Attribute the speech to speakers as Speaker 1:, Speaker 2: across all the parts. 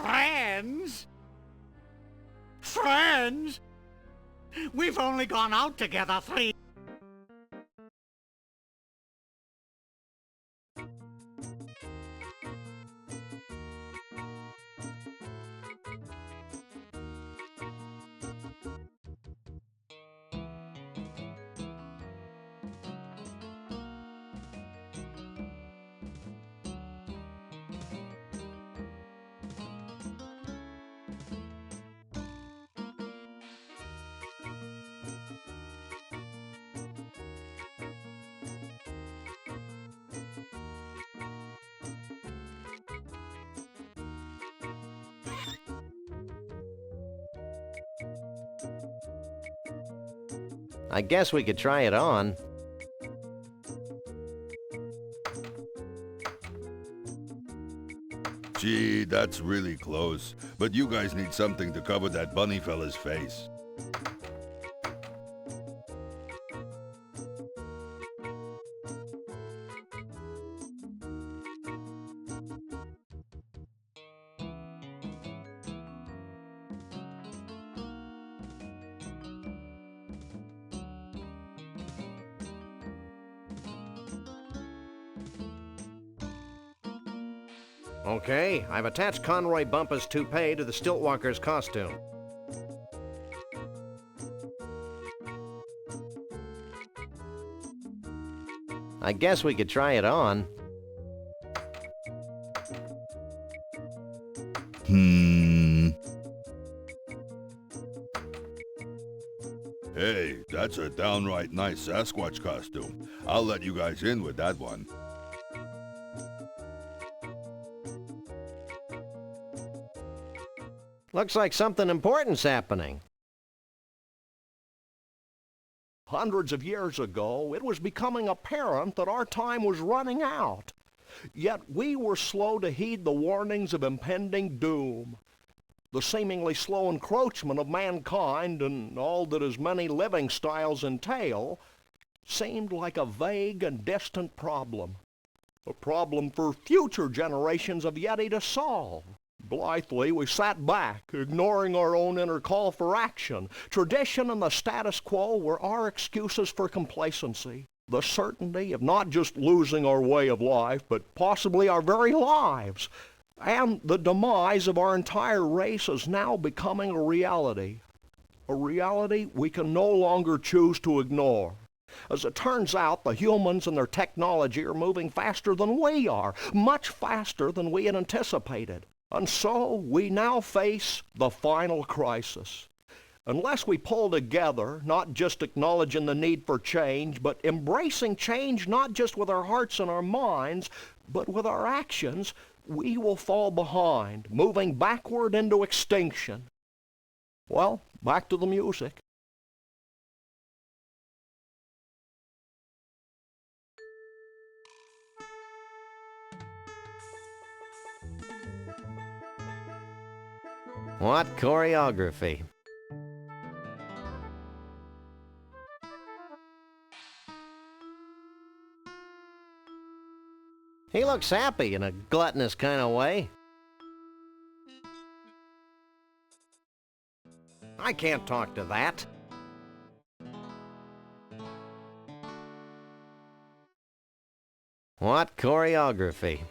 Speaker 1: Friends? Friends? We've only gone out together 3...
Speaker 2: I guess we could try it on.
Speaker 3: Gee, that's really close. But you guys need something to cover that bunny fella's face.
Speaker 2: Okay, I've attached Conroy Bumpus' toupee to the Stiltwalker's costume. I guess we could try it on.
Speaker 3: Hey, that's a downright nice Sasquatch costume. I'll let you guys in with that one.
Speaker 2: Looks like something important's happening.
Speaker 4: Hundreds of years ago, it was becoming apparent that our time was running out. Yet we were slow to heed the warnings of impending doom. The seemingly slow encroachment of mankind and all that his many living styles entail seemed like a vague and distant problem. A problem for future generations of Yeti to solve. Blithely, we sat back, ignoring our own inner call for action. Tradition and the status quo were our excuses for complacency. The certainty of not just losing our way of life, but possibly our very lives. And the demise of our entire race is now becoming a reality. A reality we can no longer choose to ignore. As it turns out, the humans and their technology are moving faster than we are, much faster than we had anticipated. And so we now face the final crisis. Unless we pull together, not just acknowledging the need for change, but embracing change not just with our hearts and our minds, but with our actions, we will fall behind, moving backward into extinction. Well, back to the music.
Speaker 2: What choreography. He looks happy in a gluttonous kind of way. I can't talk to that. What choreography.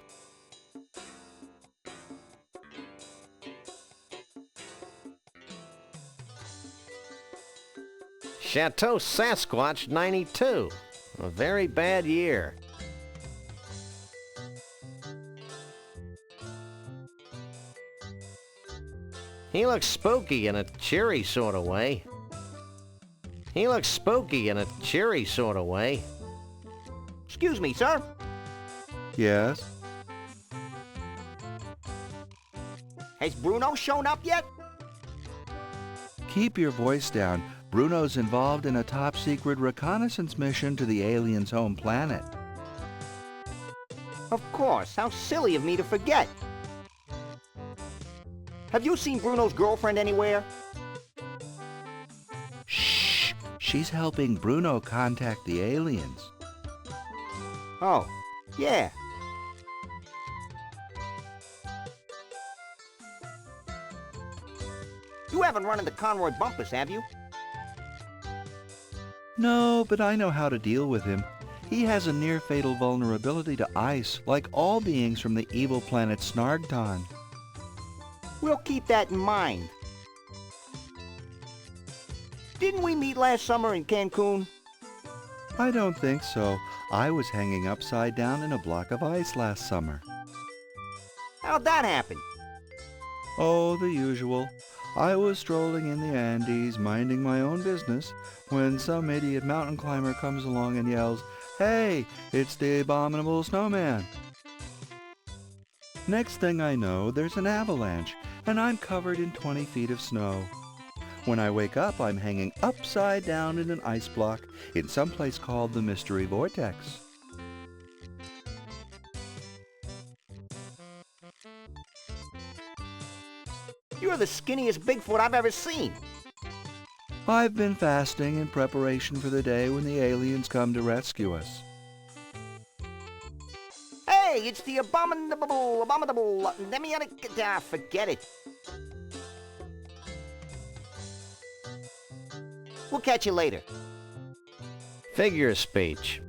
Speaker 2: Chateau Sasquatch 92. A very bad year. He looks spooky in a cheery sort of way. He looks spooky in a cheery sort of way.
Speaker 5: Excuse me, sir.
Speaker 6: Yes?
Speaker 5: Has Bruno shown up yet?
Speaker 6: Keep your voice down. Bruno's involved in a top-secret reconnaissance mission to the aliens' home planet.
Speaker 5: Of course. How silly of me to forget. Have you seen Bruno's girlfriend anywhere?
Speaker 6: Shh! She's helping Bruno contact the aliens.
Speaker 5: Oh, yeah. You haven't run into Conroy Bumpus, have you?
Speaker 6: No, but I know how to deal with him. He has a near-fatal vulnerability to ice, like all beings from the evil planet Snargton.
Speaker 5: We'll keep that in mind. Didn't we meet last summer in Cancun?
Speaker 6: I don't think so. I was hanging upside down in a block of ice last summer.
Speaker 5: How'd that happen?
Speaker 6: Oh, the usual. I was strolling in the Andes, minding my own business, when some idiot mountain climber comes along and yells, "Hey, it's the abominable snowman!" Next thing I know, there's an avalanche, and I'm covered in 20 feet of snow. When I wake up, I'm hanging upside down in an ice block in some place called the Mystery Vortex.
Speaker 5: You're the skinniest Bigfoot I've ever seen.
Speaker 6: I've been fasting in preparation for the day when the aliens come to rescue us.
Speaker 5: Hey, it's the abominable, forget it. We'll catch you later.
Speaker 2: Figure speech.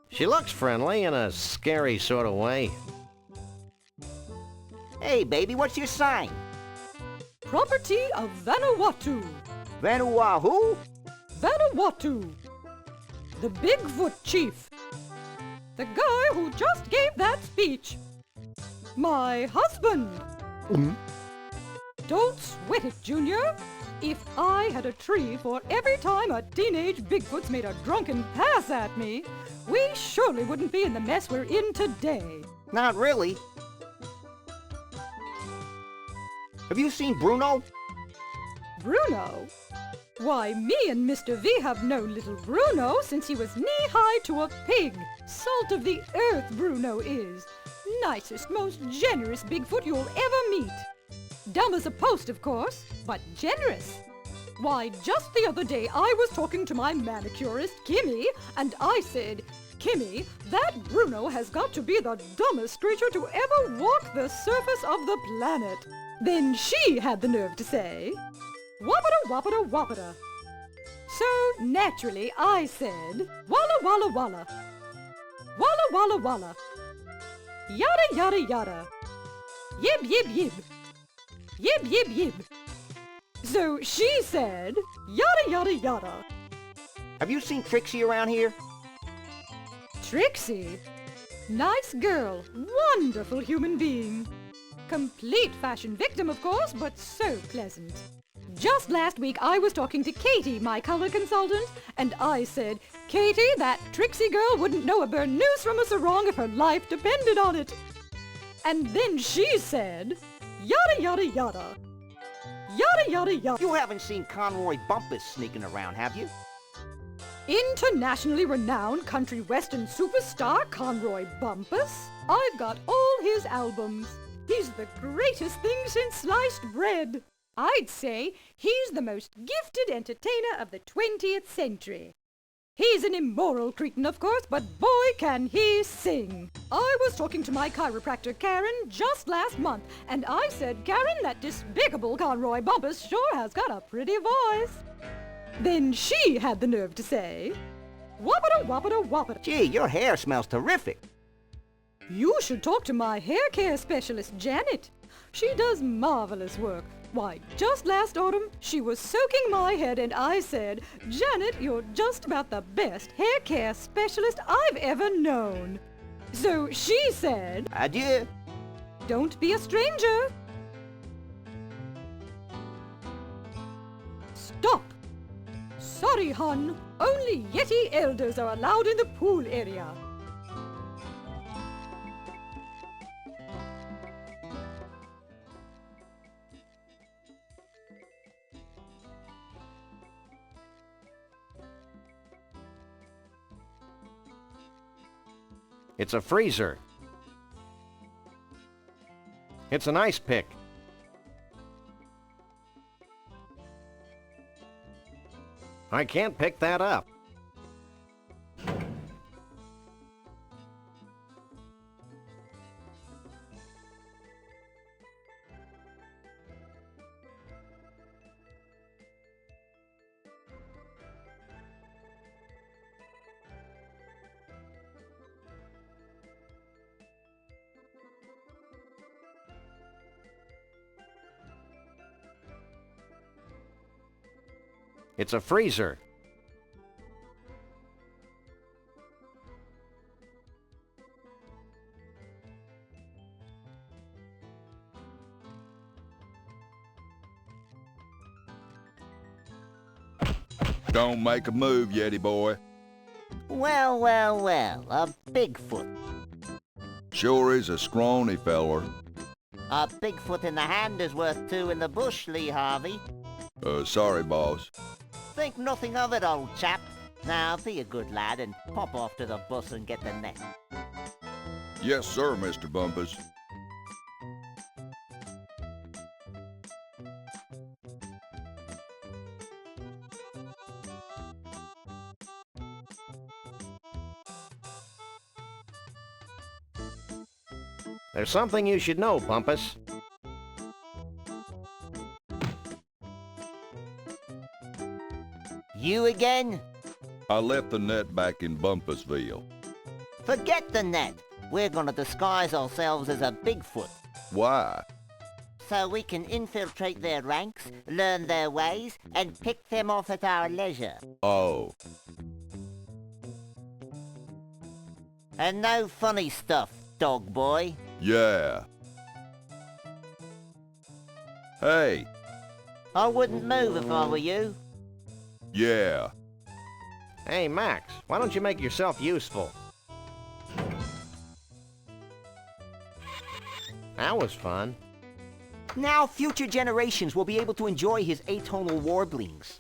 Speaker 2: She looks friendly in a scary sort of way.
Speaker 5: Hey, baby, what's your sign?
Speaker 7: Property of Vanuatu.
Speaker 5: Vanuatu?
Speaker 7: Vanuatu. The Bigfoot chief. The guy who just gave that speech. My husband. Don't sweat it, Junior. If I had a tree for every time a teenage Bigfoot's made a drunken pass at me, we surely wouldn't be in the mess we're in today.
Speaker 5: Not really. Have you seen Bruno?
Speaker 7: Bruno? Why, me and Mr. V have known little Bruno since he was knee-high to a pig. Salt of the earth, Bruno is. Nicest, most generous Bigfoot you'll ever meet. Dumb as a post, of course, but generous. Why, just the other day I was talking to my manicurist, Kimmy, and I said, "Kimmy, that Bruno has got to be the dumbest creature to ever walk the surface of the planet." Then she had the nerve to say, "Whoppata, whoppata, whoppata." So, naturally, I said, "Walla, walla, walla. Walla, walla, walla. Yada, yada, yada. Yib, yib, yib. Yib, yib, yib." So she said, "Yada, yada, yada."
Speaker 5: Have you seen Trixie around here?
Speaker 7: Trixie? Nice girl, wonderful human being. Complete fashion victim, of course, but so pleasant. Just last week I was talking to Katie, my color consultant, and I said, "Katie, that Trixie girl wouldn't know a burnous from a sarong if her life depended on it." And then she said, "Yada, yada, yada. Yada, yada, yada."
Speaker 5: You haven't seen Conroy Bumpus sneaking around, have you?
Speaker 7: Internationally renowned country western superstar Conroy Bumpus. I've got all his albums. He's the greatest thing since sliced bread. I'd say he's the most gifted entertainer of the 20th century. He's an immoral cretin, of course, but boy can he sing. I was talking to my chiropractor, Karen, just last month, and I said, "Karen, that despicable Conroy Bumpus sure has got a pretty voice." Then she had the nerve to say, "Whoppata, whoppata, whoppata."
Speaker 5: Gee, your hair smells terrific.
Speaker 7: You should talk to my hair care specialist, Janet. She does marvelous work. Why, just last autumn, she was soaking my head and I said, "Janet, you're just about the best hair care specialist I've ever known." So she said,
Speaker 5: Adieu.
Speaker 7: "Don't be a stranger." Stop. Sorry, hon. Only Yeti elders are allowed in the pool area.
Speaker 2: It's a freezer. It's an ice pick. I can't pick that up. It's a freezer.
Speaker 3: Don't make a move, Yeti boy.
Speaker 5: Well, well, well, a Bigfoot.
Speaker 3: Sure is a scrawny feller.
Speaker 5: A Bigfoot in the hand is worth two in the bush, Lee Harvey.
Speaker 3: Sorry, boss.
Speaker 5: Think nothing of it, old chap. Now, be a good lad and pop off to the bus and get the net.
Speaker 3: Yes, sir, Mr. Bumpus.
Speaker 2: There's something you should know, Bumpus.
Speaker 5: You again?
Speaker 3: I left the net back in Bumpusville.
Speaker 5: Forget the net. We're gonna disguise ourselves as a Bigfoot.
Speaker 3: Why?
Speaker 5: So we can infiltrate their ranks, learn their ways, and pick them off at our leisure.
Speaker 3: Oh.
Speaker 5: And no funny stuff, dog boy.
Speaker 3: Yeah. Hey.
Speaker 5: I wouldn't move if I were you.
Speaker 3: Yeah.
Speaker 2: Hey, Max, why don't you make yourself useful? That was fun.
Speaker 5: Now future generations will be able to enjoy his atonal warblings.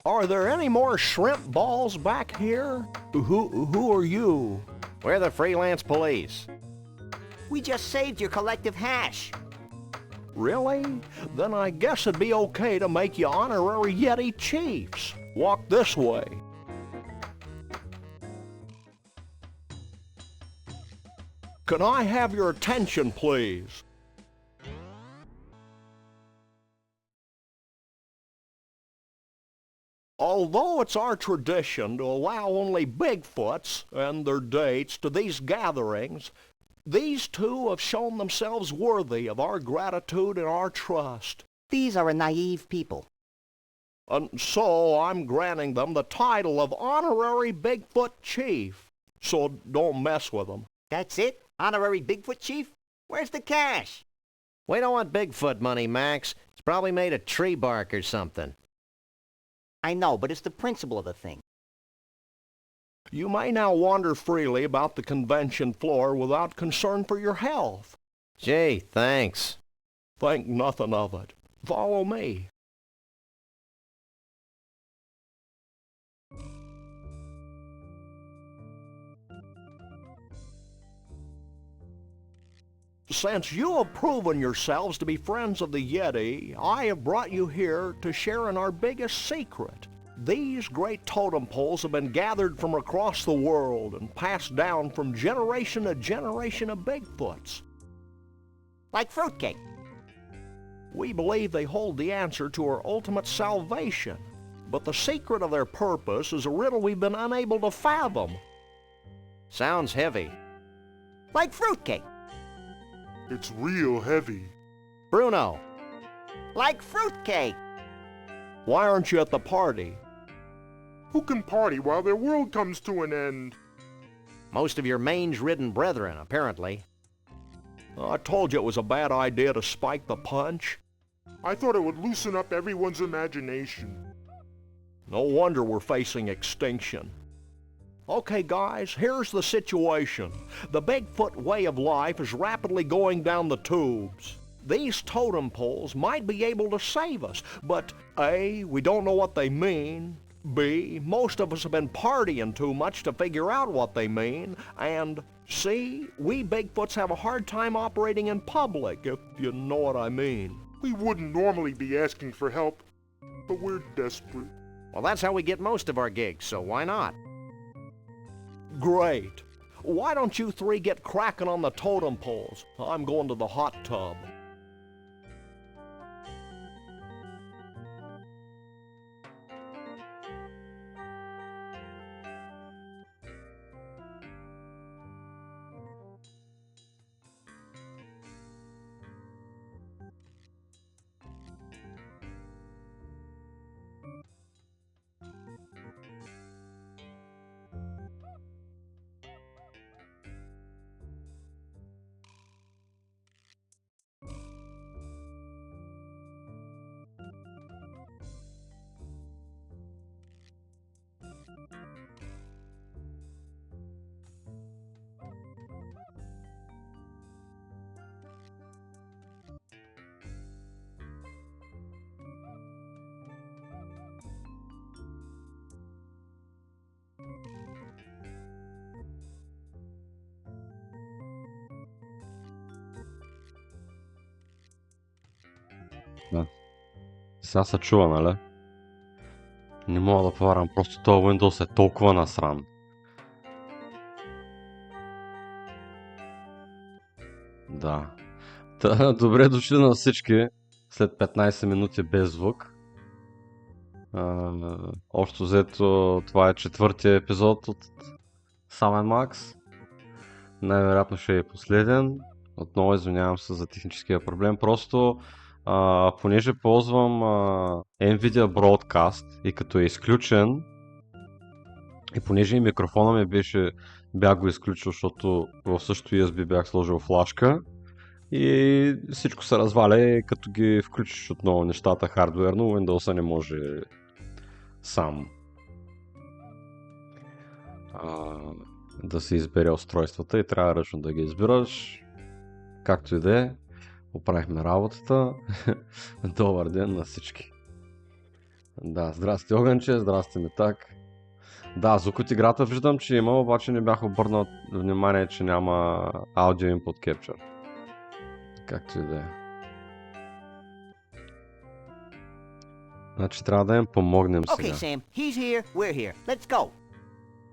Speaker 4: Are there any more shrimp balls back here? Who are you?
Speaker 2: We're the freelance police.
Speaker 5: We just saved your collective hash.
Speaker 4: Really? Then I guess it'd be okay to make you honorary Yeti chiefs. Walk this way. Can I have your attention, please? Although it's our tradition to allow only Bigfoots and their dates to these gatherings, these two have shown themselves worthy of our gratitude and our trust.
Speaker 5: These are a naive people.
Speaker 4: And so I'm granting them the title of Honorary Bigfoot Chief. So don't mess with them.
Speaker 5: That's it? Honorary Bigfoot Chief? Where's the cash?
Speaker 2: We don't want Bigfoot money, Max. It's probably made of tree bark or something.
Speaker 5: I know, but it's the principle of the thing.
Speaker 4: You may now wander freely about the convention floor without concern for your health.
Speaker 2: Gee, thanks.
Speaker 4: Think nothing of it. Follow me. Since you have proven yourselves to be friends of the Yeti, I have brought you here to share in our biggest secret. These great totem poles have been gathered from across the world and passed down from generation to generation of Bigfoots.
Speaker 5: Like fruitcake.
Speaker 4: We believe they hold the answer to our ultimate salvation, but the secret of their purpose is a riddle we've been unable to fathom.
Speaker 2: Sounds heavy.
Speaker 5: Like fruitcake.
Speaker 8: It's real heavy.
Speaker 2: Bruno.
Speaker 5: Like fruitcake.
Speaker 4: Why aren't you at the party?
Speaker 8: Who can party while their world comes to an end?
Speaker 2: Most of your mange-ridden brethren, apparently.
Speaker 4: I told you it was a bad idea to spike the punch.
Speaker 8: I thought it would loosen up everyone's imagination.
Speaker 4: No wonder we're facing extinction. Okay, guys, here's the situation. The Bigfoot way of life is rapidly going down the tubes. These totem poles might be able to save us, but A, we don't know what they mean. B, most of us have been partying too much to figure out what they mean. And C, we Bigfoots have a hard time operating in public, if you know what I mean.
Speaker 8: We wouldn't normally be asking for help, but we're desperate.
Speaker 2: Well, that's how we get most of our gigs, so why not?
Speaker 4: Great. Why don't you three get cracking on the totem poles? I'm going to the hot tub.
Speaker 9: Да. Сега се чува, нали? Не мога да повярвам, просто този Windows е толкова насран. Да. Добре дошли на всички след 15 минути без звук. Общо взето това е четвъртия епизод от Сам Макс. Най-вероятно ще е последен. Отново извинявам се за техническия проблем. Просто понеже ползвам NVIDIA Broadcast и като е изключен и понеже и микрофона ми бях го изключил, защото в същото USB бях сложил флашка и всичко се разваля, като ги включиш отново нещата хардуерно, Windows не може сам да се избере устройствата и трябва ръчно да ги избираш. Както и да е, оправихме работата. Добър ден на всички. Да, здрасти Огънче, здрасти Метак. Да, звук от играта виждам, че има, обаче не бях обърнал внимание, че няма аудио input capture. Както и да е. Значи трябва да им помогнем сега.
Speaker 5: Okay, Sam, he's here, we're here. Let's go.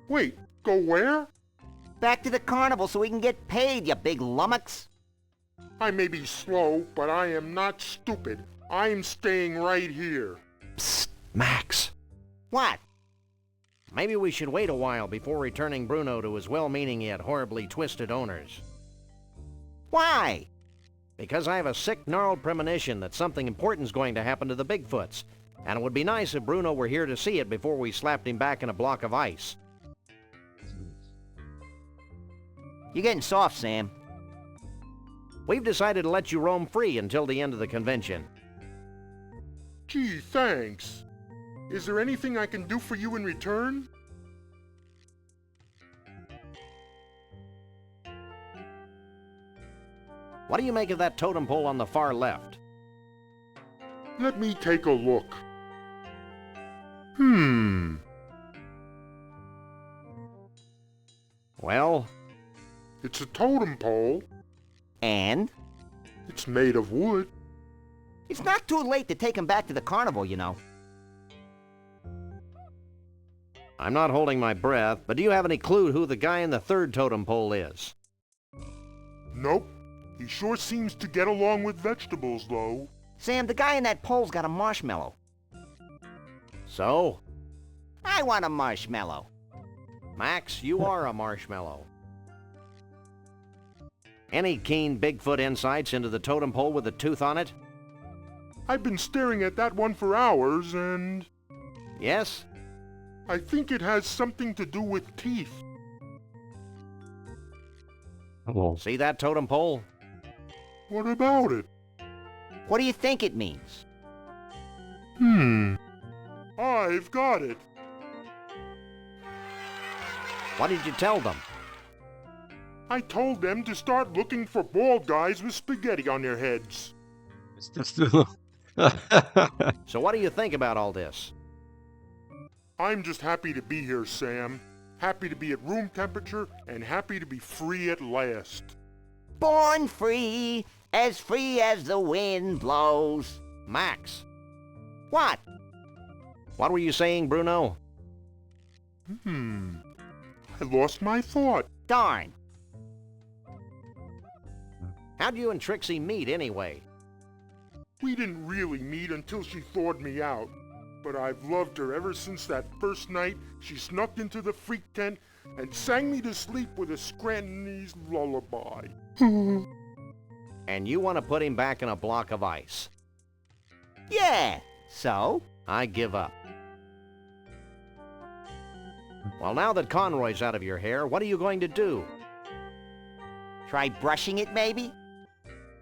Speaker 8: Wait, go where?
Speaker 5: Back to the carnival so we can get paid, you big lummox.
Speaker 8: I may be slow, but I am not stupid. I'm staying right here.
Speaker 2: Psst, Max.
Speaker 5: What?
Speaker 2: Maybe we should wait a while before returning Bruno to his well-meaning yet horribly twisted owners.
Speaker 5: Why?
Speaker 2: Because I have a sick, gnarled premonition that something important's going to happen to the Bigfoots, and it would be nice if Bruno were here to see it before we slapped him back in a block of ice.
Speaker 5: You're getting soft, Sam.
Speaker 2: We've decided to let you roam free until the end of the convention.
Speaker 8: Gee, thanks. Is there anything I can do for you in return?
Speaker 2: What do you make of that totem pole on the far left?
Speaker 8: Let me take a look.
Speaker 2: Well,
Speaker 8: It's a totem pole.
Speaker 5: And?
Speaker 8: It's made of wood.
Speaker 5: It's not too late to take him back to the carnival, you know.
Speaker 2: I'm not holding my breath, but do you have any clue who the guy in the third totem pole is?
Speaker 8: Nope. He sure seems to get along with vegetables, though.
Speaker 5: Sam, the guy in that pole's got a marshmallow.
Speaker 2: So?
Speaker 5: I want a marshmallow.
Speaker 2: Max, you are a marshmallow. Any keen Bigfoot insights into the totem pole with a tooth on it?
Speaker 8: I've been staring at that one for hours, and
Speaker 2: Yes?
Speaker 8: I think it has something to do with teeth.
Speaker 9: Hello.
Speaker 2: See that totem pole?
Speaker 8: What about it?
Speaker 5: What do you think it means?
Speaker 8: I've got it.
Speaker 2: What did you tell them?
Speaker 8: I told them to start looking for bald guys with spaghetti on their heads.
Speaker 9: Естествено.
Speaker 2: So what do you think about all this?
Speaker 8: I'm just happy to be here, Sam. Happy to be at room temperature and happy to be free at last.
Speaker 5: Born free as the wind blows.
Speaker 2: Max,
Speaker 5: What?
Speaker 2: what were you saying, Bruno?
Speaker 8: I lost my thought.
Speaker 5: Darn.
Speaker 2: How'd you and Trixie meet anyway?
Speaker 8: We didn't really meet until she thawed me out. But I've loved her ever since that first night she snuck into the freak tent and sang me to sleep with a Scrantonese lullaby.
Speaker 2: And you want to put him back in a block of ice?
Speaker 5: Yeah. So?
Speaker 2: I give up. Well, now that Conroy's out of your hair, what are you going to do?
Speaker 5: Try brushing it, maybe?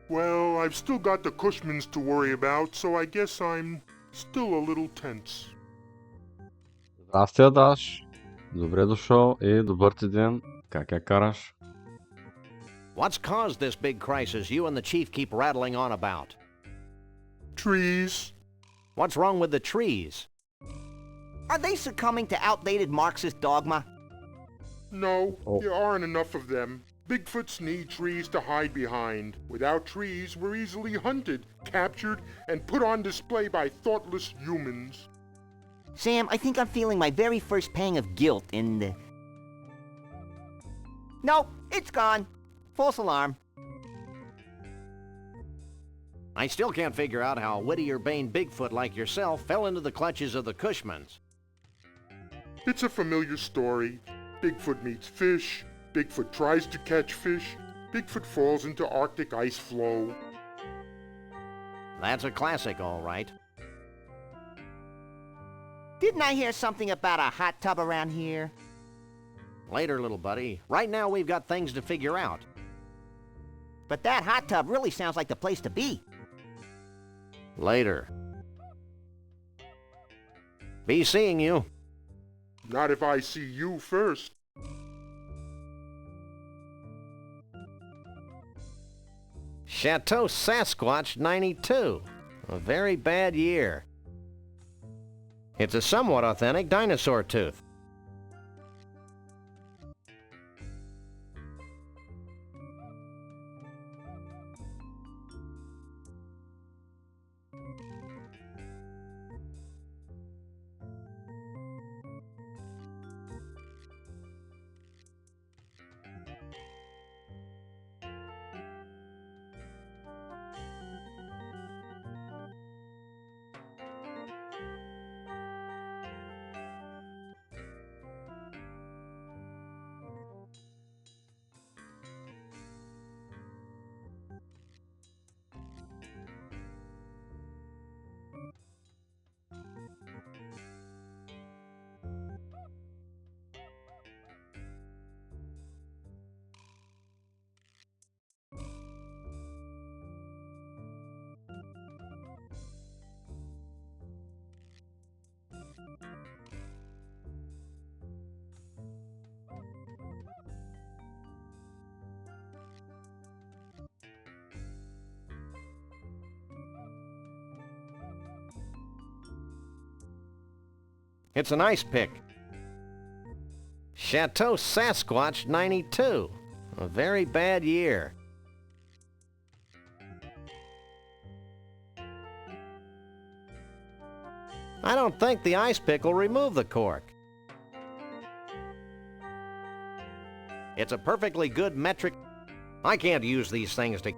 Speaker 8: Well, I've still got the Cushmans to worry about, so I guess I'm still a little tense.
Speaker 9: Здрасти, Адаш. Добре дошъл и добър ти ден. Как я караш?
Speaker 2: What's caused this big crisis you and the chief keep rattling on about?
Speaker 8: Trees.
Speaker 2: What's wrong with the trees?
Speaker 5: Are they succumbing to outdated Marxist dogma?
Speaker 8: No,
Speaker 9: Oh.
Speaker 8: there aren't enough of them. Bigfoots need trees to hide behind. Without trees, we're easily hunted, captured, and put on display by thoughtless humans.
Speaker 5: Sam, I think I'm feeling my very first pang of guilt in the... Nope, it's gone. False alarm.
Speaker 2: I still can't figure out how Whittier-Bane Bigfoot like yourself fell into the clutches of the Cushmans.
Speaker 8: It's a familiar story. Bigfoot meets fish. Bigfoot tries to catch fish. Bigfoot falls into Arctic ice flow.
Speaker 2: That's a classic, all right.
Speaker 5: Didn't I hear something about a hot tub around here?
Speaker 2: Later, little buddy. Right now we've got things to figure out.
Speaker 5: But that hot tub really sounds like the place to be.
Speaker 2: Later. Be seeing you.
Speaker 8: Not if I see you first.
Speaker 2: Chateau Sasquatch 92. A very bad year. It's a somewhat authentic dinosaur tooth. It's an ice pick. Chateau Sasquatch 92. A very bad year. I don't think the ice pick will remove the cork. It's a perfectly good metric. I can't use these things to...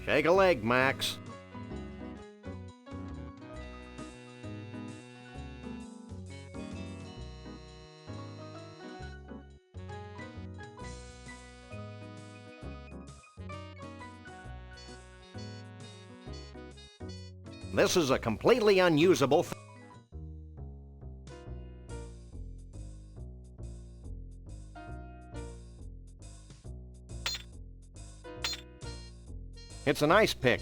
Speaker 2: Shake a leg, Max. This is a completely unusable thing. It's an ice pick.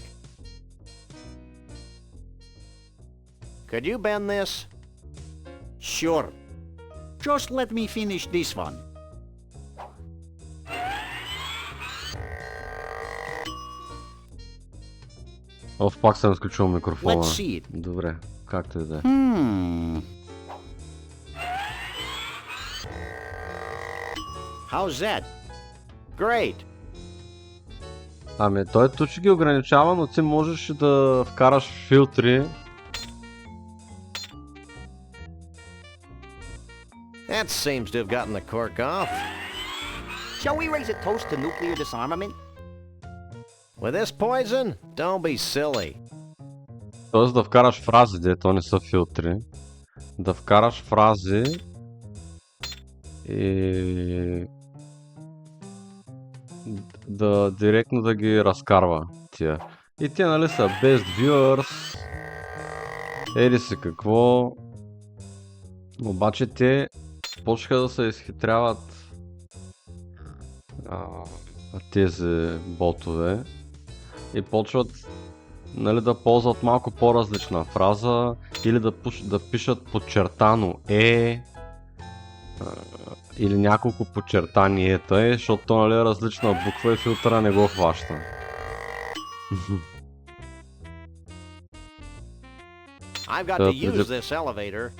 Speaker 2: Could you bend this?
Speaker 1: Sure. Just let me finish this one.
Speaker 9: Пак съм изключил микрофона.
Speaker 2: Let's see it.
Speaker 9: Добре, както и да е.
Speaker 2: How's that? Great.
Speaker 9: Ами той тук ще ги ограничава, но ти можеш да вкараш филтри.
Speaker 2: That seems to have gotten the cork off.
Speaker 5: Shall we raise a toast to nuclear disarmament?
Speaker 2: With this poison? Don't be silly.
Speaker 9: Тоест да вкараш фрази, то не са филтри. Да вкараш фрази и да директно да ги разкарва тия. И те нали са best viewers, еди си какво. Обаче те почнаха да се изхитряват тези ботове и почват нали, да ползват малко по-различна фраза или да пишат подчертано или няколко подчертаниета, защото то нали, е различна буква и филтъра не го хваща.
Speaker 2: I've got to use this elevator.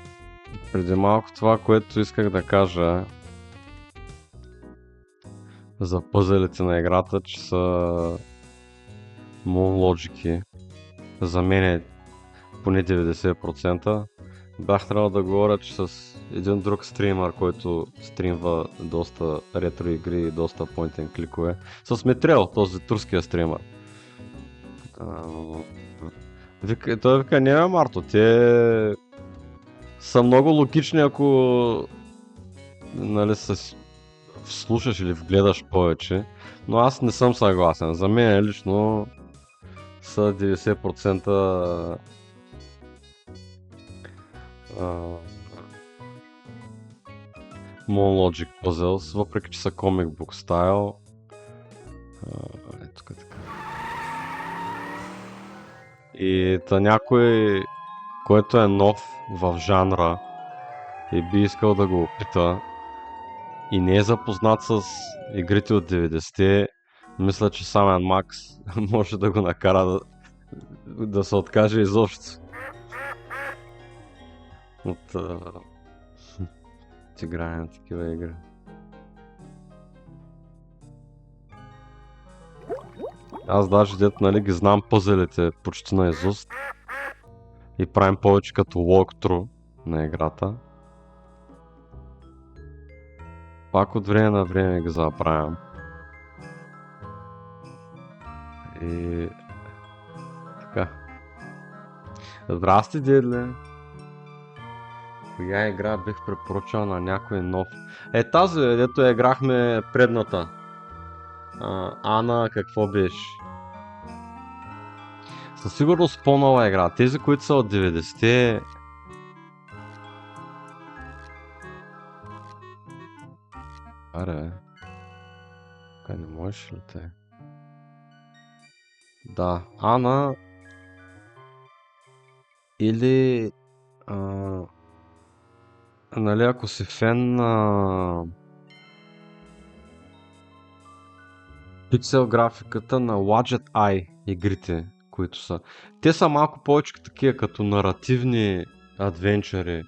Speaker 9: Преди малко това, което исках да кажа за пъзелите на играта, че са монлоджики. За мен е поне 90%. Бях трябвало да говоря, че с един друг стример, който стримва доста ретро игри и доста point and кликове. С Метрел, този турския стример. Той вика, не Марто, те са много логични, ако нали, се вслушаш или вгледаш повече, но аз не съм съгласен. За мен лично са 90% Monologic Puzzles, въпреки че са comic book стайл. Ето така. И някой, който е нов в жанра и би искал да го опита и не е запознат с игрите от 90-те, мисля, че самият Макс може да го накара да се откаже изобщо от играе на такива игри. Аз даже дето нали ги знам пъзелите почти наизуст и правим повече като walkthrough на играта. Пак от време на време ги забравям. И така. Здрасти, дедле! Коя игра бих препоръчал на някой нов? Тази, дето я играхме предната. Ана, какво беше? Със сигурност по-нова игра. Тези, които са от 90-те... Аре, не можеш ли те? Да, Ана или нали, ако си фен на пиксел графиката на Widget Eye игрите, които са. Те са малко повече такива като наративни адвенчъри.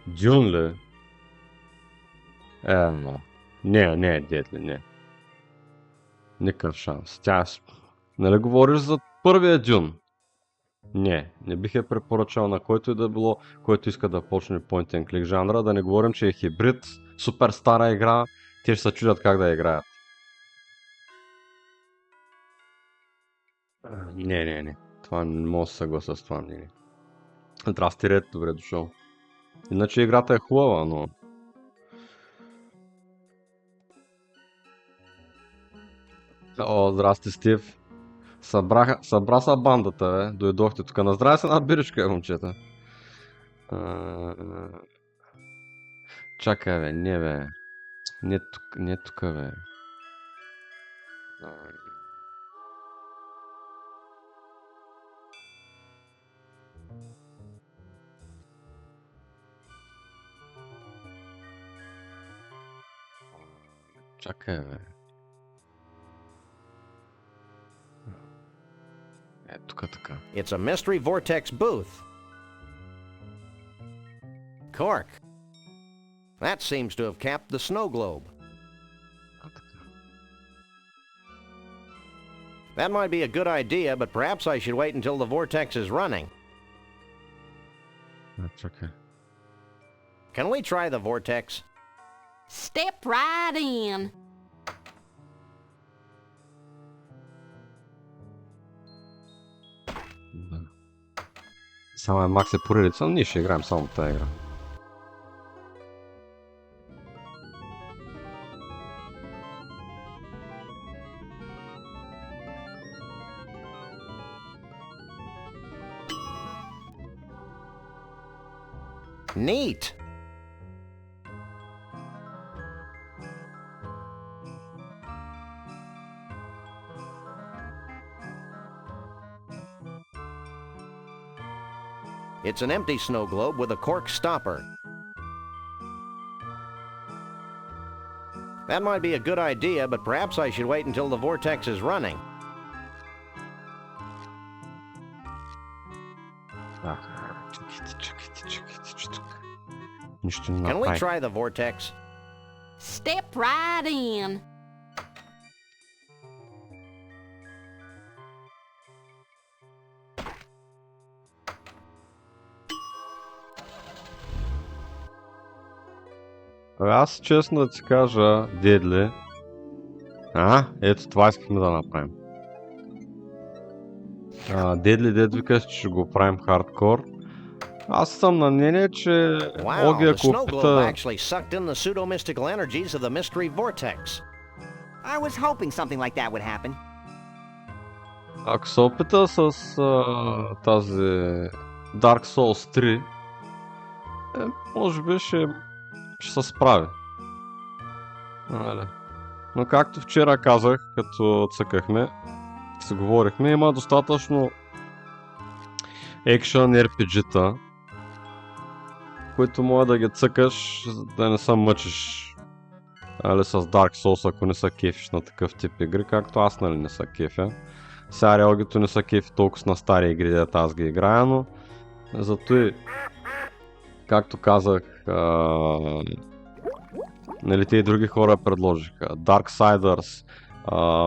Speaker 9: Дюн ли? Не, детли, не. Никакъв шанс. Нали говориш за първия Дюн? Не бих я препоръчал на който и да било, който иска да почне point and click жанра, да не говорим, че е хибрид, супер стара игра, те ще се чудят как да играят. Не. Това не мога да се съглася с това мнение. Здрасти, Ред, добре дошъл. Иначе играта е хубава, но... О, здрасти, Стив. Събра са бандата, бе. Дойдохте тук. Наздраве се една биричка, момчета. Чакай, бе. Не, бе. Не тук, бе. Чакай, бе. тук така.
Speaker 2: It's a mystery vortex booth. Cork. That seems to have capped the snow globe. That might be a good idea, but perhaps I should wait until the vortex is running.
Speaker 9: Чакай.
Speaker 2: Can we try the vortex?
Speaker 10: Step right in.
Speaker 9: Да. Само Макс е поредица, но ние ще играем само тази игра.
Speaker 2: Neat. It's an empty snow globe with a cork stopper. That might be a good idea, but perhaps I should wait until the vortex is running.
Speaker 9: Нищо не
Speaker 2: Can we
Speaker 9: направи.
Speaker 2: try the vortex?
Speaker 10: Step right in.
Speaker 9: Аз честно да ти кажа, Дедли. Ето това искахме да направим. Дедли, дед викаш, че ще го правим хардкор. Аз съм на мнение, че
Speaker 2: Wow,
Speaker 9: Оги
Speaker 2: the
Speaker 9: ако
Speaker 2: snow globe
Speaker 9: опита...
Speaker 2: actually sucked in the pseudo-mystical energies of the mystery vortex.
Speaker 5: I was hoping something like that would happen.
Speaker 9: Ако се опита с тази Dark Souls 3, може би ще се справи. Нали. Но както вчера казах, като цъкахме, се говорихме, има достатъчно екшън RPG-та, които може да ги цъкаш, да не се мъчиш, нали, с Dark Souls, ако не се кефиш на такъв тип игри, както аз, нали, не се кефя. Сега Реогито не са кефи толкова на стари игри, дето аз ги играя, но зато и, както казах, нали, те и други хора предложиха. Darksiders,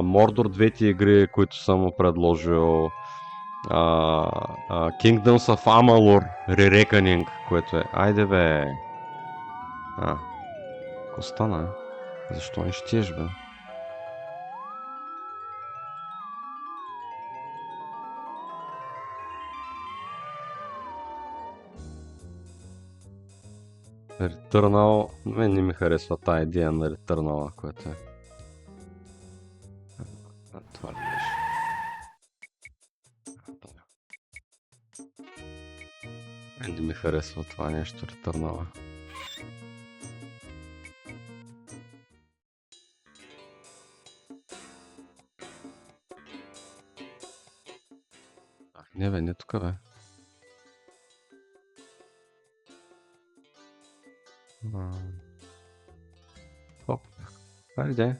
Speaker 9: Mordor, двете игри, които съм му предложил, Kingdoms of Amalur, Re-Reckoning, което е... Айде бе! Ко стана? Защо не щеш, бе? Returnal, мен не ми харесва тази идея на Returnal, което е. Това ли беше? Мен не ми харесва това нещо, Returnal. Не бе, не тук бе. Оп, айде.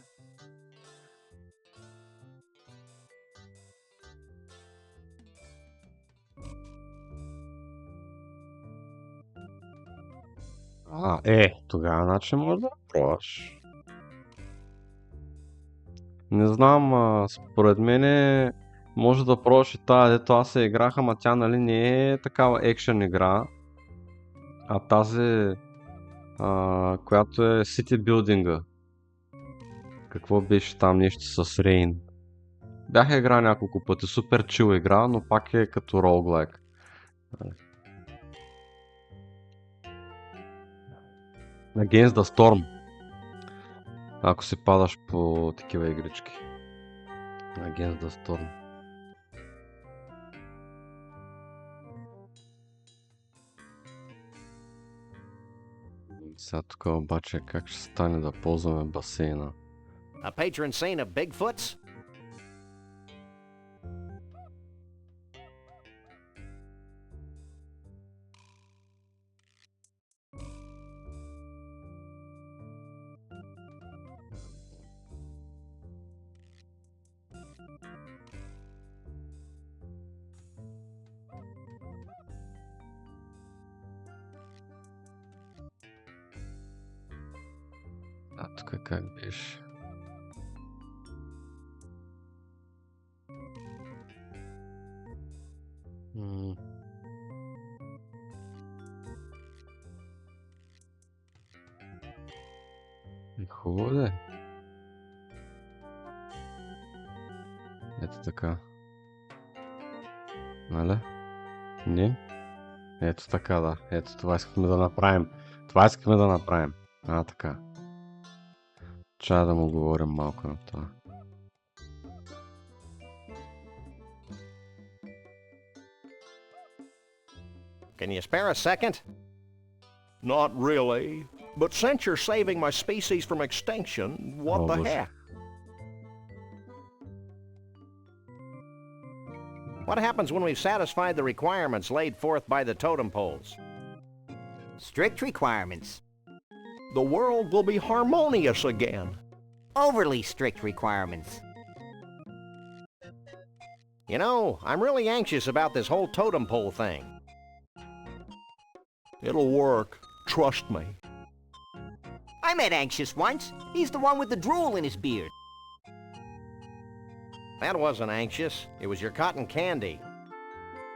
Speaker 9: Тогава значи може да пробваш. Не знам, според мен може да пробваш и тази, дето аз се играх, ама тя, нали, не е такава екшен игра, а тази, която е City Building. Какво беше там нещо с Рейн? Бях играл няколко пъти, супер чил игра, но пак е като роуглайк. Against the Storm. Ако си падаш по такива игрички. Against the Storm. Сега тук обаче как ще стане да ползваме басейна?
Speaker 2: A patron saint of Bigfoots?
Speaker 9: Тук как беше? Хубаво да е. Ето така. Нали? Не? Ето така, да. Ето това искахме да направим. Това искахме да направим. Така. Чая да му говорим малко на това.
Speaker 2: Can you spare a second?
Speaker 4: Not really. But since you're saving my species from extinction, what the heck?
Speaker 2: What happens when we've satisfied the requirements laid forth by the totem poles?
Speaker 5: Strict requirements.
Speaker 4: The world will be harmonious again.
Speaker 5: Overly strict requirements.
Speaker 2: You know, I'm really anxious about this whole totem pole thing.
Speaker 4: It'll work. Trust me.
Speaker 5: I met Anxious once. He's the one with the drool in his beard.
Speaker 2: That wasn't anxious. It was your cotton candy.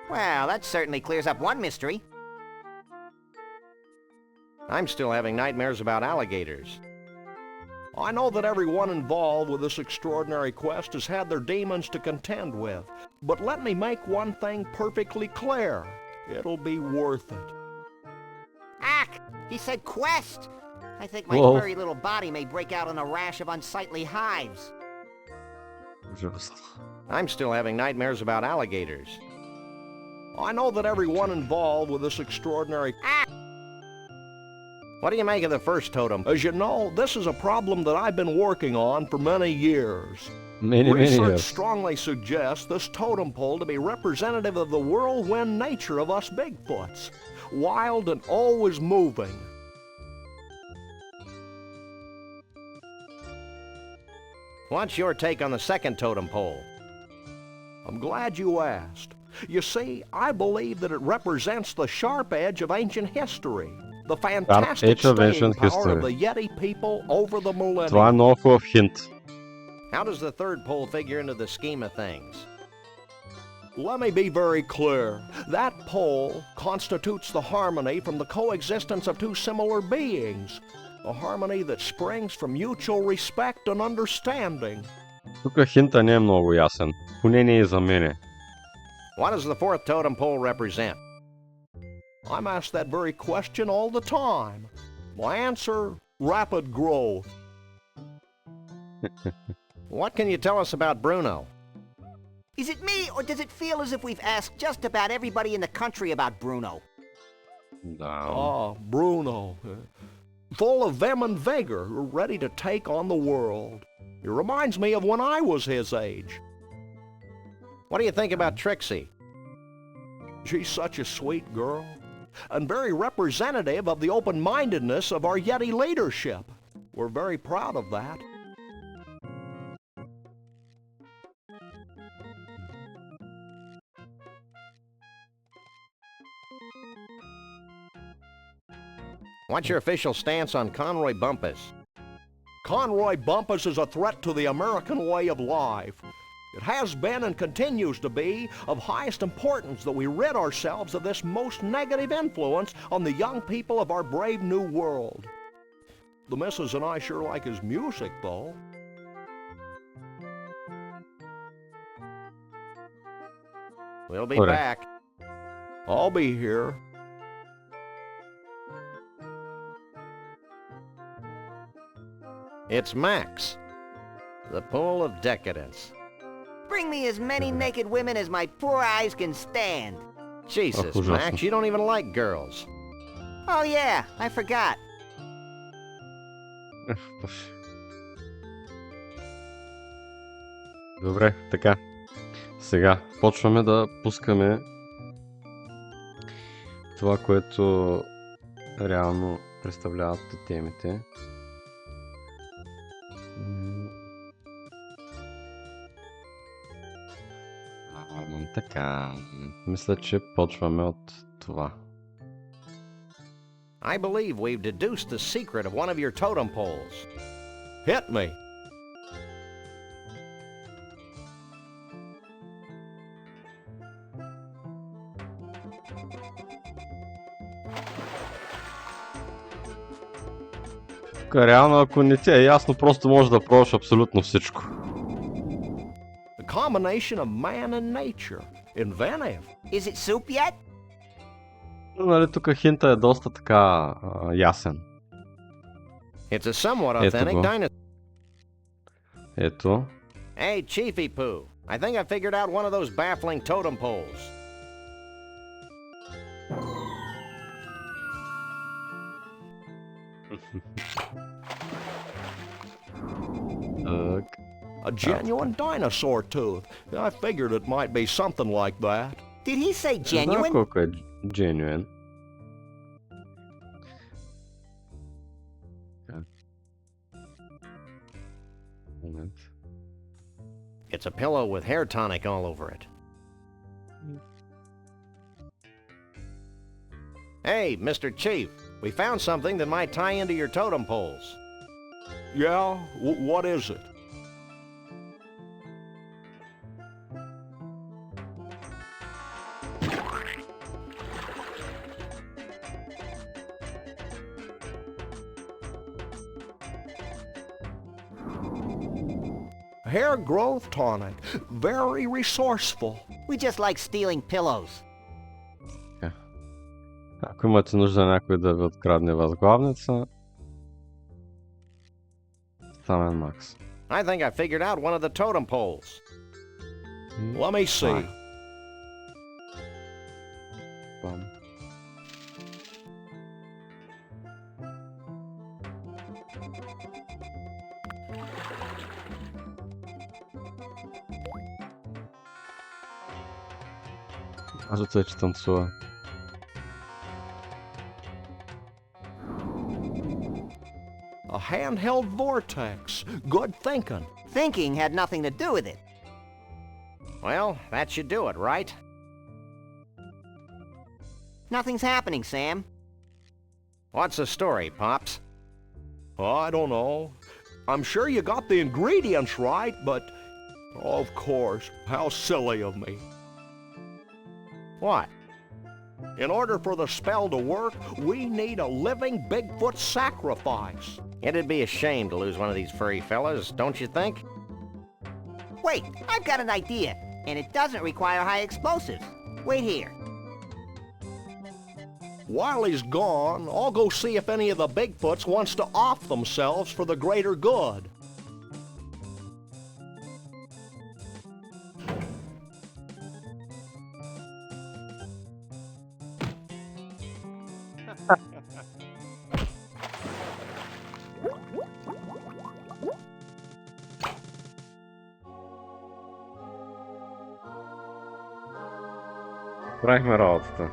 Speaker 5: Well, that certainly clears up one mystery.
Speaker 2: I'm still having nightmares about alligators.
Speaker 4: I know that everyone involved with this extraordinary quest has had their demons to contend with, but let me make one thing perfectly clear. It'll be worth it.
Speaker 5: Ack! He said quest! I think my furry little body may break out in a rash of unsightly hives.
Speaker 2: I'm still having nightmares about alligators.
Speaker 4: I know that everyone involved with this extraordinary...
Speaker 2: What do you make of the first totem?
Speaker 4: As you know, this is a problem that I've been working on for many years.
Speaker 9: Many
Speaker 4: Research
Speaker 9: years.
Speaker 4: strongly suggests this totem pole to be representative of the whirlwind nature of us Bigfoots. Wild and always moving.
Speaker 2: What's your take on the second totem pole?
Speaker 4: I'm glad you asked. You see, I believe that it represents the sharp edge of ancient history. The fantastic
Speaker 9: edge of
Speaker 4: staying
Speaker 9: ancient
Speaker 4: power of
Speaker 9: history.
Speaker 4: the Yeti people over the millennium.
Speaker 9: Това е много хубав хинт.
Speaker 2: How does the third pole figure into the scheme of things?
Speaker 4: Let me be very clear. That pole constitutes the harmony from the coexistence of two similar beings. A harmony that springs from mutual respect and understanding.
Speaker 9: Тук хинта не е много ясен. Поне не е за мене.
Speaker 2: What does the fourth totem pole represent?
Speaker 4: I'm asked that very question all the time. My answer, rapid growth.
Speaker 2: What can you tell us about Bruno?
Speaker 5: Is it me, or does it feel as if we've asked just about everybody in the country about Bruno?
Speaker 9: Да.
Speaker 4: Bruno. Full of vim and vigor, ready to take on the world. He reminds me of when I was his age.
Speaker 2: What do you think about Trixie?
Speaker 4: She's such a sweet girl, and very representative of the open-mindedness of our Yeti leadership. We're very proud of that.
Speaker 2: What's your official stance on Conroy Bumpus?
Speaker 4: Conroy Bumpus is a threat to the American way of life. It has been and continues to be of highest importance that we rid ourselves of this most negative influence on the young people of our brave new world. The missus and I sure like his music, though.
Speaker 2: We'll be
Speaker 9: Alright.
Speaker 2: back.
Speaker 4: I'll be here.
Speaker 2: It's Max, the pool of decadence.
Speaker 5: Bring me as many naked women as my poor eyes can stand.
Speaker 2: Jesus,
Speaker 9: ужасно.
Speaker 2: Max, you don't even like girls.
Speaker 5: Oh yeah, I forgot.
Speaker 9: Добре, така. Сега почваме да пускаме това, което реално представляват темите. Така, мисля, че почваме от това.
Speaker 2: I believe we've deduced the secret of one of your totem poles.
Speaker 4: Hit me.
Speaker 9: Реално, ако не ти е ясно, просто можеш да пробваш абсолютно всичко.
Speaker 4: A combination of man and nature. Inventive.
Speaker 5: Is it soup yet?
Speaker 9: Нали, тук хинта е доста така ясен.
Speaker 2: It's a somewhat
Speaker 9: Ето
Speaker 2: authentic
Speaker 9: го.
Speaker 2: dinosaur.
Speaker 9: Ето.
Speaker 2: Hey, Chiefy Poo. I think I figured out one of those baffling totem poles.
Speaker 9: Так.
Speaker 4: A genuine dinosaur tooth. I figured it might be something like that.
Speaker 5: Did he say
Speaker 9: Не знам
Speaker 5: genuine?
Speaker 9: колко е genuine. Момент.
Speaker 2: It's a pillow with hair tonic all over it. Hey, Mr. Chief, we found something that might tie into your totem poles.
Speaker 4: Yeah? What is it? Hair growth tonic. Very resourceful.
Speaker 5: We just like stealing pillows.
Speaker 9: Ако имате нужда някой да ви открадне възглавница, Самен Макс.
Speaker 2: I think I figured out one of the totem poles.
Speaker 4: Let me see.
Speaker 9: Бам. Кажется е, че танцува.
Speaker 4: A handheld vortex. Good thinking.
Speaker 5: Thinking had nothing to do with it.
Speaker 2: Well, that should do it, right?
Speaker 5: Nothing's happening, Sam.
Speaker 2: What's the story, Pops?
Speaker 4: I don't know. I'm sure you got the ingredients right, but... Of course, how silly of me.
Speaker 2: What?
Speaker 4: In order for the spell to work, we need a living Bigfoot sacrifice.
Speaker 2: It'd be a shame to lose one of these furry fellas, don't you think?
Speaker 5: Wait, I've got an idea, and it doesn't require high explosives. Wait here.
Speaker 4: While he's gone, I'll go see if any of the Bigfoots wants to off themselves for the greater good.
Speaker 9: Правихме работата.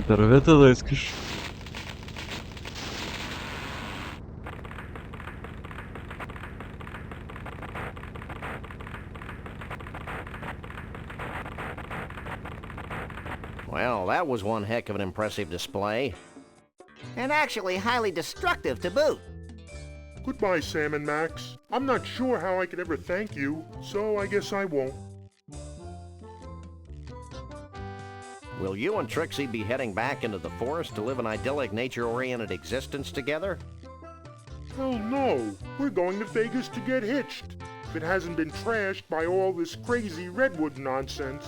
Speaker 9: Дървета да искаш.
Speaker 2: Well, that was one heck of an impressive display.
Speaker 5: And actually highly destructive to boot.
Speaker 8: Goodbye, Sam and Max. I'm not sure how I could ever thank you, so I guess I won't.
Speaker 2: Will you and Trixie be heading back into the forest to live an idyllic, nature-oriented existence together?
Speaker 8: Oh no, we're going to Vegas to get hitched. If it hasn't been trashed by all this crazy redwood nonsense.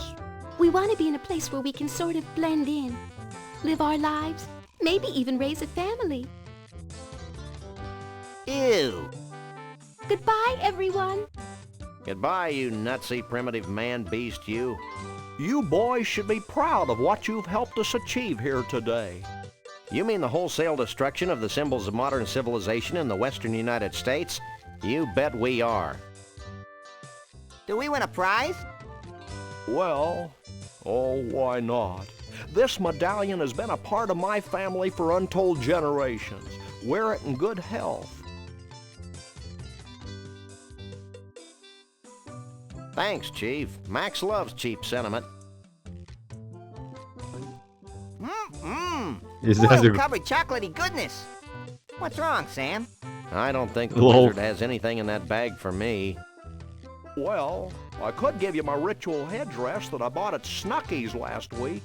Speaker 10: We want to be in a place where we can sort of blend in, live our lives, maybe even raise a family.
Speaker 5: Ew.
Speaker 10: Goodbye, everyone.
Speaker 2: Goodbye, you nutsy primitive man-beast, you.
Speaker 4: You boys should be proud of what you've helped us achieve here today.
Speaker 2: You mean the wholesale destruction of the symbols of modern civilization in the western United States? You bet we are.
Speaker 5: Do we win a prize?
Speaker 4: Well, oh, why not? This medallion has been a part of my family for untold generations. Wear it in good health.
Speaker 2: Thanks, Chief. Max loves cheap sentiment.
Speaker 5: Foil covered chocolatey goodness. What's wrong, Sam?
Speaker 2: I don't think the
Speaker 9: Lol.
Speaker 2: wizard has anything in that bag for me.
Speaker 4: Well, I could give you my ritual headdress that I bought at Snucky's last week.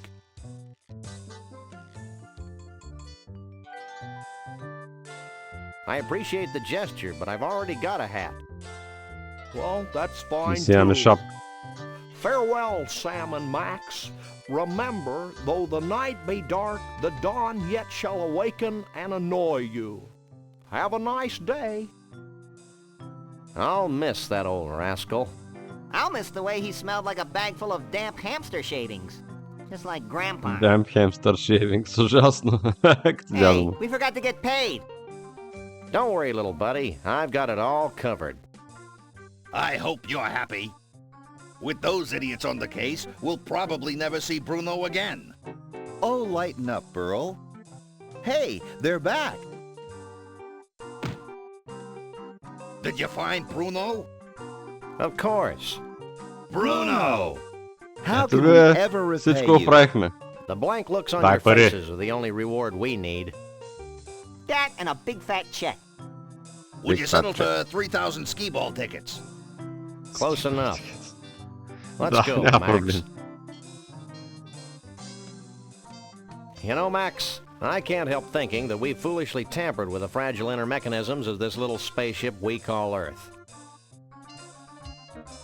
Speaker 2: I appreciate the gesture, but I've already got a hat.
Speaker 4: Well, that's fine
Speaker 9: Си имаме
Speaker 4: too.
Speaker 9: шапка.
Speaker 4: Farewell, Sam and Max. Remember, though the night be dark, the dawn yet shall awaken and annoy you. Have a nice day.
Speaker 2: I'll miss that old rascal.
Speaker 5: I'll miss the way he smelled like a bag full of damp hamster shavings. Just like Grandpa.
Speaker 9: Damn hamster shavings, ужасно. Като
Speaker 5: Hey,
Speaker 9: дядо му.
Speaker 5: we forgot to get paid.
Speaker 2: Don't worry, little buddy. I've got it all covered.
Speaker 1: I hope you're happy. With those idiots on the case, we'll probably never see Bruno again.
Speaker 6: Oh, lighten up, Burl. Hey, they're back.
Speaker 1: Did you find Bruno?
Speaker 2: Of course.
Speaker 1: Bruno!
Speaker 6: How
Speaker 9: Ето
Speaker 6: can we
Speaker 9: бе,
Speaker 6: ever repay
Speaker 9: всичко
Speaker 6: you?
Speaker 9: оправихме.
Speaker 2: The blank looks on
Speaker 9: Дай
Speaker 2: your
Speaker 9: пари.
Speaker 2: faces are the only reward we need.
Speaker 5: That and a big fat check.
Speaker 1: Would
Speaker 9: Big
Speaker 1: you
Speaker 9: fat
Speaker 1: settle
Speaker 9: check.
Speaker 1: to 3,000 skee-ball tickets?
Speaker 2: Close enough. Let's
Speaker 9: Да,
Speaker 2: go,
Speaker 9: няма
Speaker 2: Max.
Speaker 9: проблем.
Speaker 2: You know, Max, I can't help thinking that we've foolishly tampered with the fragile inner mechanisms of this little spaceship we call Earth.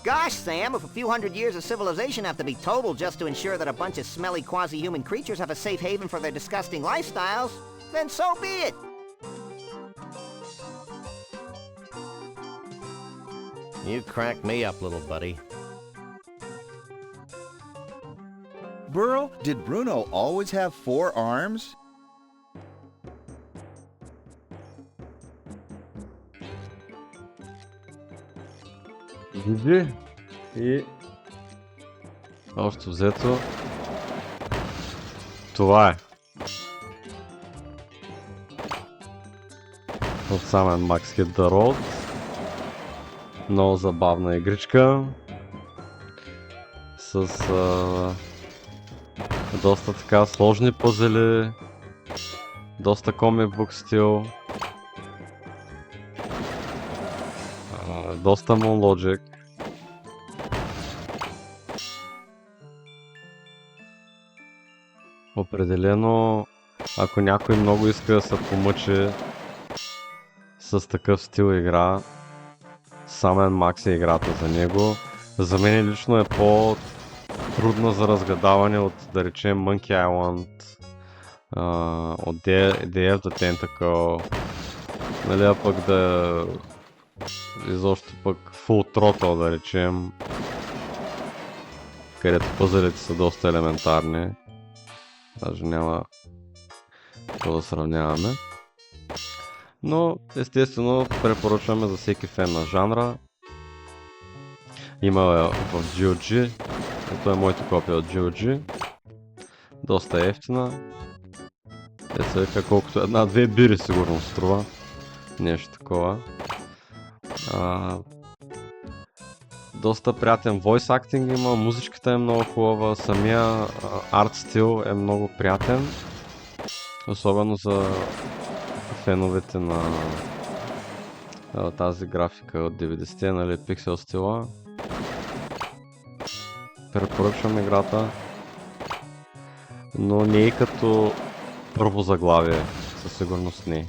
Speaker 5: Gosh, Sam, if a few hundred years of civilization have to be totaled just to ensure that a bunch of smelly quasi-human creatures have a safe haven for their disgusting lifestyles, then so be it.
Speaker 2: You crack me up, little buddy.
Speaker 6: Burl, did Bruno always have 4 arms?
Speaker 9: GG. И общо взето това е. От самия Max Hit the Road. Много забавна игричка. С доста така сложни пъзели. Доста comic book стил. Доста монлоджик. Определено, ако някой много иска да се помъчи с такъв стил игра, самен Макс е играта за него. За мен лично е по-трудна за разгадаване от, да речем, Monkey Island, от Day of the Tentacle, нали, а пък да изобщо пък Full Throttle, да речем, където пъзелите са доста елементарни. Даже няма какво да сравняваме. Но естествено препоръчваме за всеки фен на жанра. Има в GOG, ето е моето копие от GOG. Доста ефтина. Е се века колкото една-две бири сигурно струва. Нещо такова. Доста приятен voice acting има, музичката е много хубава, самия арт стил е много приятен. Особено за феновете на тази графика от 90-те, нали, пиксел стила. Препоръчвам играта, но не и като първо заглавие, със сигурност не.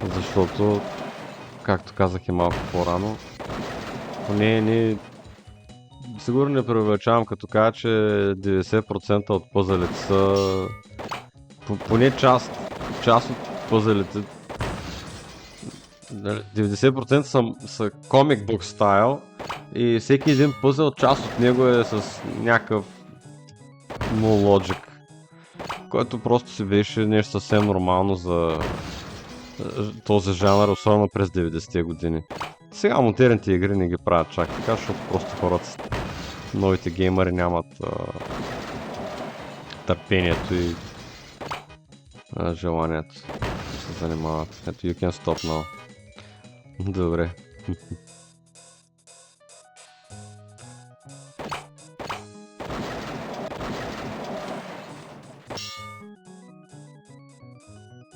Speaker 9: Защото, както казах и малко по-рано, сигурно не преувеличавам като кажа, че 90% от пъзелите са поне част от пъзелите, 90% са comic book стайл и всеки един пъзел, част от него е с някакъв no logic. Който просто си беше нещо съвсем нормално за този жанр, особено през 90-те години. Сега модерните игри не ги правят чак така, защото просто хората, новите геймери нямат търпението и желанието да се занимават. Ето, you can stop now. Добре.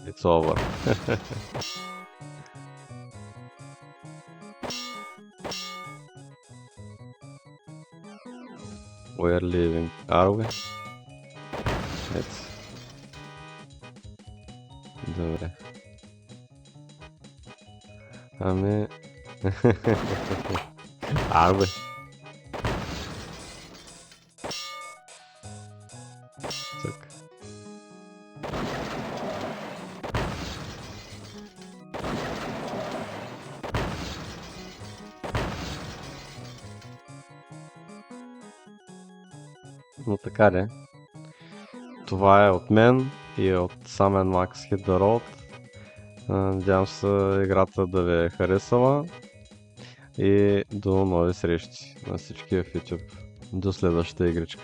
Speaker 9: It's over. We're leaving, are we? Let's... Добре. Ами... Арбе. Цък. Но така де. Това е от мен и от самен Макс Hit the Road. Надявам се играта да ви е харесала и до нови срещи на всички в YouTube. До следващата игричка.